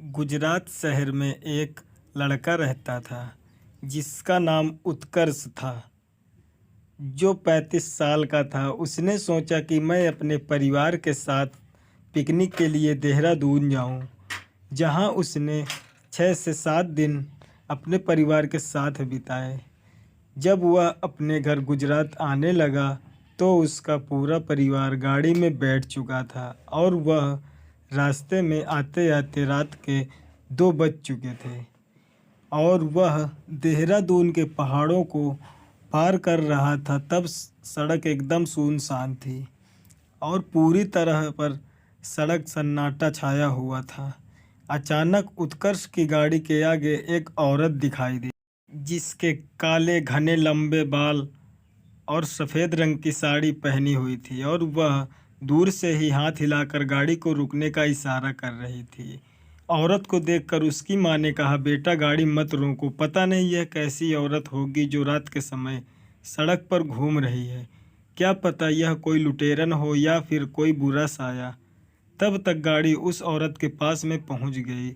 गुजरात शहर में एक लड़का रहता था जिसका नाम उत्कर्ष था। जो 35 साल का था। उसने सोचा कि मैं अपने परिवार के साथ पिकनिक के लिए देहरादून जाऊं, जहां उसने 6 से 7 दिन अपने परिवार के साथ बिताए। जब वह अपने घर गुजरात आने लगा तो उसका पूरा परिवार गाड़ी में बैठ चुका था और वह रास्ते में आते आते रात के 2 बज चुके थे और वह देहरादून के पहाड़ों को पार कर रहा था। तब सड़क एकदम सुनसान थी और पूरी तरह पर सड़क सन्नाटा छाया हुआ था। अचानक उत्कर्ष की गाड़ी के आगे एक औरत दिखाई दी, जिसके काले घने लंबे बाल और सफ़ेद रंग की साड़ी पहनी हुई थी और वह दूर से ही हाथ हिलाकर गाड़ी को रुकने का इशारा कर रही थी। औरत को देखकर उसकी माँ ने कहा, बेटा गाड़ी मत रोको, पता नहीं यह कैसी औरत होगी जो रात के समय सड़क पर घूम रही है। क्या पता यह कोई लुटेरन हो या फिर कोई बुरा साया। तब तक गाड़ी उस औरत के पास में पहुंच गई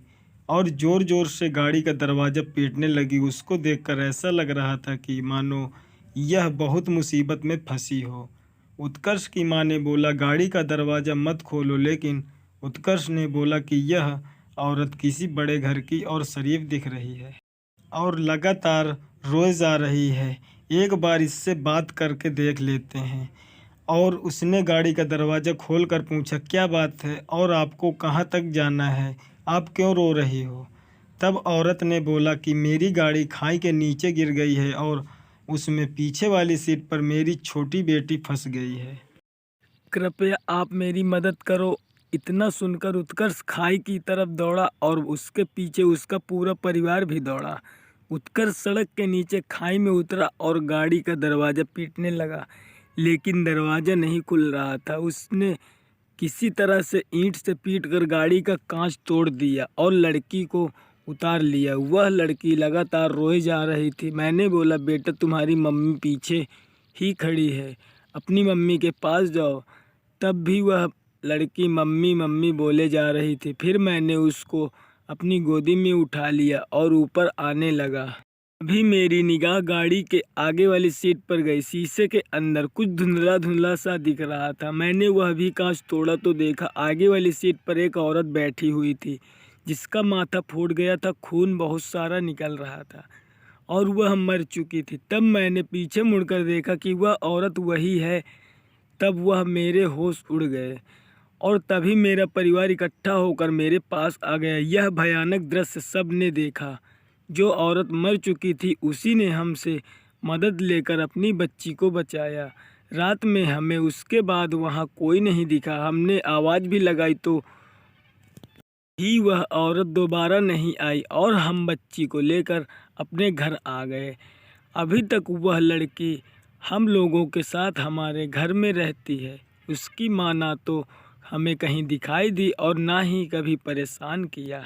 और ज़ोर ज़ोर से गाड़ी का दरवाज़ा पीटने लगी। उसको देखकर ऐसा लग रहा था कि मानो यह बहुत मुसीबत में फंसी हो। उत्कर्ष की माँ ने बोला, गाड़ी का दरवाज़ा मत खोलो, लेकिन उत्कर्ष ने बोला कि यह औरत किसी बड़े घर की और शरीफ दिख रही है और लगातार रोए जा रही है। एक बार इससे बात करके देख लेते हैं। और उसने गाड़ी का दरवाज़ा खोलकर पूछा, क्या बात है और आपको कहाँ तक जाना है? आप क्यों रो रही हो? तब औरत ने बोला कि मेरी गाड़ी खाई के नीचे गिर गई है और उसमें पीछे वाली सीट पर मेरी छोटी बेटी फंस गई है। कृपया आप मेरी मदद करो। इतना सुनकर उत्कर्ष खाई की तरफ दौड़ा और उसके पीछे उसका पूरा परिवार भी दौड़ा। उत्कर्ष सड़क के नीचे खाई में उतरा और गाड़ी का दरवाज़ा पीटने लगा, लेकिन दरवाज़ा नहीं खुल रहा था। उसने किसी तरह से ईंट से पीटकर गाड़ी का कांच तोड़ दिया और लड़की को उतार लिया। वह लड़की लगातार रोए जा रही थी। मैंने बोला, बेटा तुम्हारी मम्मी पीछे ही खड़ी है, अपनी मम्मी के पास जाओ। तब भी वह लड़की मम्मी मम्मी बोले जा रही थी। फिर मैंने उसको अपनी गोदी में उठा लिया और ऊपर आने लगा। अभी मेरी निगाह गाड़ी के आगे वाली सीट पर गई। शीशे के अंदर कुछ धुंधला धुंधला सा दिख रहा था। मैंने वह भी कांच तोड़ा तो देखा आगे वाली सीट पर एक औरत बैठी हुई थी, जिसका माथा फूट गया था, खून बहुत सारा निकल रहा था और वह मर चुकी थी। तब मैंने पीछे मुड़कर देखा कि वह औरत वही है। तब वह मेरे होश उड़ गए और तभी मेरा परिवार इकट्ठा होकर मेरे पास आ गया। यह भयानक दृश्य सब ने देखा। जो औरत मर चुकी थी उसी ने हमसे मदद लेकर अपनी बच्ची को बचाया। रात में हमें उसके बाद वहाँ कोई नहीं दिखा। हमने आवाज़ भी लगाई तो ही वह औरत दोबारा नहीं आई और हम बच्ची को लेकर अपने घर आ गए। अभी तक वह लड़की हम लोगों के साथ हमारे घर में रहती है। उसकी माँ ना तो हमें कहीं दिखाई दी और ना ही कभी परेशान किया।